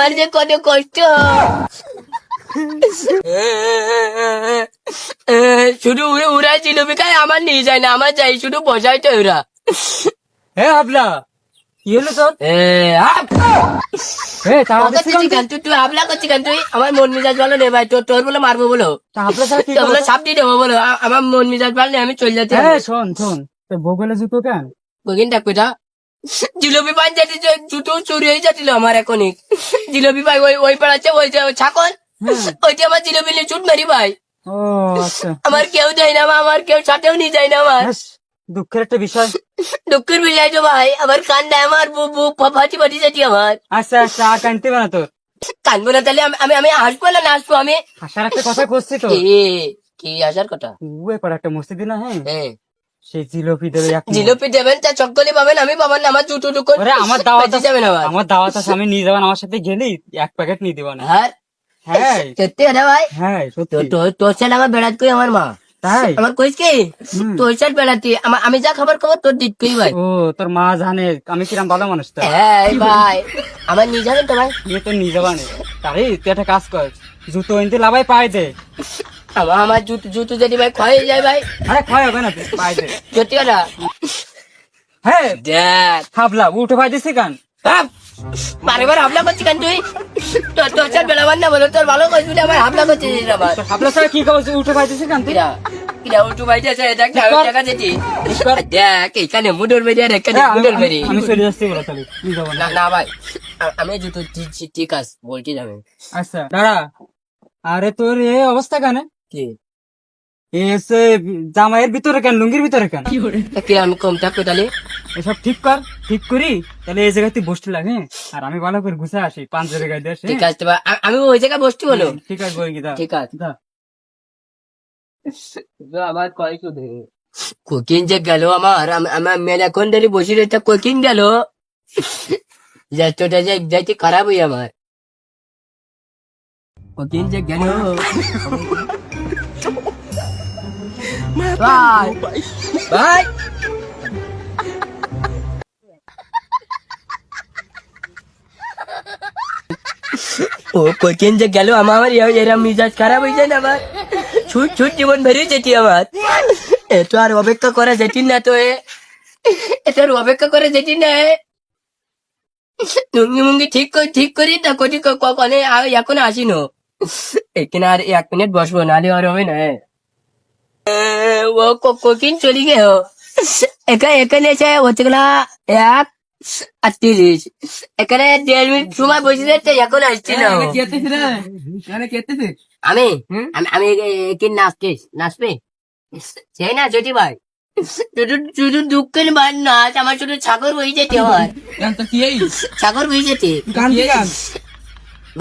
আমার যে কত কষ্ট। শুধু ওরা জিলিপি খায়, আমার নিয়ে যায় না, আমার যাই শুধু বসাই তো ওরা। হ্যাঁ হাবলা, কি হলো তোর? তুই হাবলা করছিস কেন? তুই আমার মন মেজাজ ভালো নেই ভাই, তোর বলে মারবো বলো, হাবলা ছাড়া কি তোর বলে সাপ দিয়ে দেবো বলো। আমার মন মেজাজ ভালো নেই, আমি চলে যাচ্ছি। শোন শোন, তোর বগলে জুতো কেন? বগিন ডাকবে তা জিলিপি পান যাচ্ছি, জুতো চুরি হয়ে যাচ্ছিল আমার এখনই। জিলিপি ভাই ওই পাড়াচ্ছে, ওই যে ছাকন, ওইটা আমার জিলিপি নিয়ে ছুট মারি ভাই। ও আচ্ছা, আমার কেউ যায় না, আমার কেউ সাথেও নিয়ে যায় না। আমার দুঃখের একটা বিষয়। দুঃখের বিষয় তো ভাই, আমার কান্দা, আমার ফাটি ফাটি যাচ্ছি আমার। আচ্ছা আচ্ছা, আর কানতে না তোর? কানবো না তাহলে আমি আমি হাসবো না নাচবো আমি? হাসার একটা কথা করছি তো। কি আসার কথা? এবার একটা মসজিদে না, হ্যাঁ হ্যাঁ সেই জিলিপি দেবে, জিলিপি দেবেন, তা চক্কলি পাবেন, আমি পাবেন না। আমার জুতো টুকু আমার দাওয়াত যাবেন আমার। আমার দাওয়াত আছে, আমি নিয়ে যাবেন, আমার সাথে গেলি এক প্যাকেট নিয়ে দেবো না? হ্যাঁ হ্যাঁ সত্যি এটা ভাই? হ্যাঁ সত্যি। তোর সাথে আমার বেড়াত কই আমার মা, তাই? আমার কইস কি তোর সাথে বেড়াতি, আমি যা খাবার খাবো তোর দিত কই ভাই। ও তোর মা জানে আমি কিরম ভালো মানুষ তো? হ্যাঁ ভাই, আমার নিয়ে যাবেন তো ভাই? নিয়ে তো নিয়ে যাবা না। তাই তুই একটা কাজ কর, জুতো এনতে লাভাই পাই দে। আমার জুতো যদি ভাই ক্ষয় হয়ে যায় ভাই? আরে ক্ষয় হবে না, তুই পাই দে। সত্যি কথা? হ্যাঁ দেখ হাবলা উঠে পাই দিছি কান। বারে বার হামলা করছিস কেন তুই? তোর সাথে বেড়াবার না বলো, তোর ভালো করবি না, আমার হামলা করছিস আবার। হাবলা ছাড়া কি করছিস? উঠে পাই দিছি কান তুই? কিরা উল্টু বাইতে আছে, দেখ না ওই জায়গা যেটি, দেখ এখানে মুডর মেরি আর এখানে মুডর মেরি। আমি চলে যাচ্ছি বলে, তাহলে নিয়ে যাবো না। না না ভাই, আমি জুতো ঠিক আছে বলছি যাবে। আচ্ছা দাঁড়া, আরে তোর এ অবস্থা কেন? কি এসে জামাইয়ের ভিতরে কেন, লুঙ্গির ভিতরে কেন? কি আমি কম থাকবো তাহলে? এসব ঠিক কর, ঠিক করি তাহলে এই জায়গায় তুই বসতে লাগে, আর আমি ভালো করে ঘুষে আসি পাঁচ জায়গায় দিয়ে আসি। ঠিক আছে ভাই, আমি ওই জায়গায় বসছি বলো। ঠিক আছে বই গিয়ে ঠিক আছে। আবার কয় শুধু কোকিং যে গেল আমার, আমার মেলা কোন দাঁড়িয়ে বসে রয়েছে, কোকিং গেল, যাচ্ছটা যে যাইতে খারাপ হই আমার। কোকিং যে গেল ভাই ভাই, ও কোকিং যে গেল আমার, এরা মিজাজ খারাপ হয়ে যায় না আমার, ছুট ছুট জীবন বেরিয়ে যেটি আমার। এত আর অপেক্ষা করা যেটি না, তো এত আর অপেক্ষা করা যেটি না। লুঙ্গি মুঙ্গি ঠিক করি না কোটি কখনো এখন আসিনো, এখানে আর 1 মিনিট বসবো, নাহলে আর হবে না। ও কোকিং চলে গেল, এখানে এসে হচ্ছে গেলা 1:30, এখানে 1.5 মিনিট সময় বসে যাচ্ছে, এখন আসছি না। আমি আমি কি নাচবে সেই না যদি ভাই, শুধু দুঃখের বার নাচ, আমার শুধু ছাগল বই যেতে আমার, ছাগল বই যেতে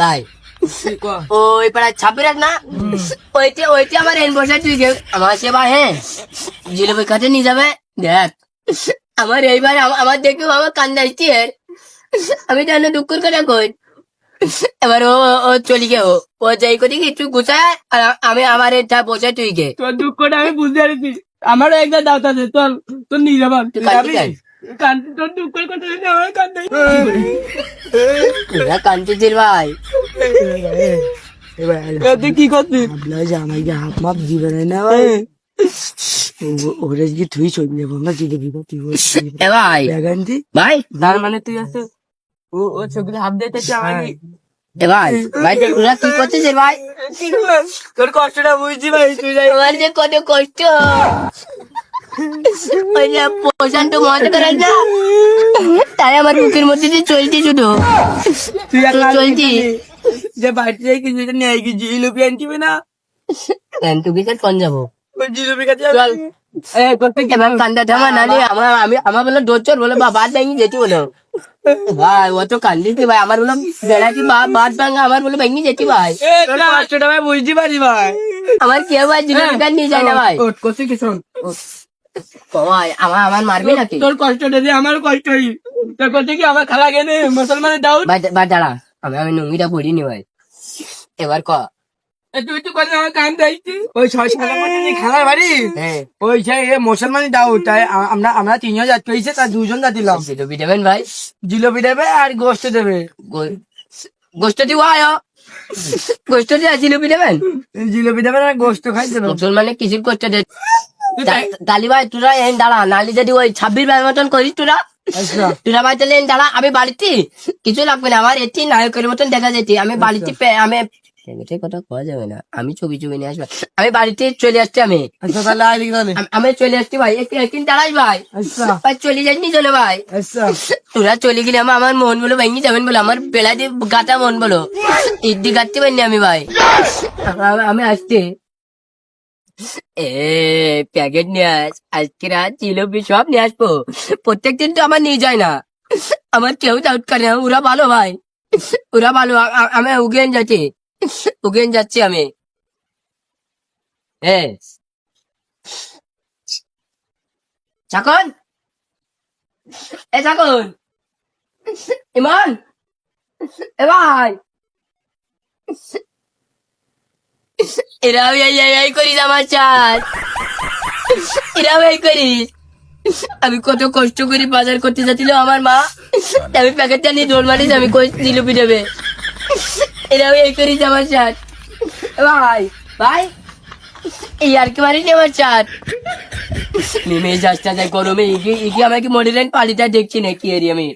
ভাই। ওই পাড়া 26 না, ওইতে আমার এন বসা, তুই আমার সেবা, হ্যাঁ জিলেপি কাটে নিয়ে যাবে। দেখ আমার এইবার আমার দেখে আমার কান্দা আসছি, আমি জানো দুঃখের কথা কই। এবার ও চলি গে, ও যাই করি একটু গুছায়, আর আমি আমার এটা বসে তুই গে। তোর দুঃখটা আমি বুঝতে পারছি, আমারও একবার দাওয়াত আছে, তোর তোর নিয়ে যাবার। তোর দুঃখের কথা শুনে আমার কান্দাই। কান্তিজির ভাই, তুই কি করছিস? আমাকে হাফ মাপ দিবে না ভাই, ওরা যদি তুই চলে যাবো আমরা জিলেপি ভাই ভাই, তার মানে তুই আছে ও চোখে হাত দিতে চাই। ভাই ভাই ওরা কি করতেছে ভাই? তোর কষ্টটা বুঝছি ভাই, তুই যাই। আমার যে কত কষ্ট, ওই যে প্রশান্ত মজা করার না, তাই আমার বুকের মধ্যে দিয়ে চলছি শুধু, তুই চলছি। যে বাড়িতে যাই কিছু নেই, কি জিলিপি আনছিবে না? তুই কি কোন যাবো? ওই জিলিপি কাছে চল এবার কান্দা থামা, নালে আমার বলে দোচর বলে বাদ ভেঙে যেতে বলো ভাই, ও তো কান্দিছি ভাই, আমার বললাম বেড়াচ্ছি বাদ ভাঙা, আমার বলে ভেঙে যেতে ভাই। তোর কষ্টটা ভাই বুঝতে পারি ভাই, আমার কেউ ভাই জিনিস নিয়ে যায় না ভাই। করছি কি শোন ভাই, আমার মারবি নাকি? তোর কষ্টটা দিয়ে আমার কষ্টই, তোর করতে কি আমার খালা গেলে মুসলমানের দাউদ। ভাই দাঁড়া, আমি নুঙ্গিটা পড়িনি ভাই, এবার ক। তুই তো কথা আমার কান দাইছি, ওই 6 সালের মধ্যে যে খালার বাড়ি, ওই সেই মুসলমানি দাউদ, তাই আমরা 3জন যাত্রী হয়েছে, তার 2জন যাত্রী দিলাম। জিলিপি দেবেন ভাই? জিলিপি দেবে আর গোস্ত দেবে। গোস্ত দিব আয় গোস্ত দিয়ে জিলিপি দেবেন জিলিপি দেবে না গোস্ত খাই দেবে মুসলমানে কিছুর করতে দে তালি ভাই তোরা এই দাঁড়া নালি যদি ওই 26 মতন করিস তোরা আচ্ছা তোরা ভাই তাহলে এই দাঁড়া আমি বাড়িতে কিছু লাগবে না আমার এটি নায়কের মতন দেখা যেতে আমি বাড়িতে আমি এটাই কথা কওয়া যাবে না আমি ছবি নিয়ে আসবো আমি বাড়িতে চলে আসছি আমি আচ্ছা তাহলে আয় দেখি তাহলে আমি চলে আসছি ভাই একদিন দাঁড়াই ভাই আচ্ছা ভাই চলে যাসনি চলে ভাই আচ্ছা তোরা চলে গেলে আমার মন বলো ভেঙে যাবেন বলো আমার বেলা দিয়ে গাটা মন বলো ইডি গাঁটতে পারিনি আমি ভাই আমি আসতে প্যাকেট নিয়ে আস আজকে রাত জিলিপি সব নিয়ে আসবো প্রত্যেকদিন তো আমার নিয়ে যায় না আমার কেউ ডাউট করে না ওরা ভালো ভাই ওরা ভালো আমি উগেন যাচ্ছি আমি হ্যাঁ চাকন চাকন ইমান এ ভাই এরাও এই করিস আমার চাল এরাও এই করিস আমি কত কষ্ট করি বাজার করতে যাচ্ছিল আমার মা আমি প্যাকেটটা নিয়ে দৌড় মারিস আমি কই জিলিপি দেবে এরাও এই করিস আমার চাল ভাই ভাই এই আর কি মারিস আমার চাল নেমে যাচ্ছা যায় গরমে ইগি আমাকে মডেলেন পালিটা দেখছি নাকি এরি আমি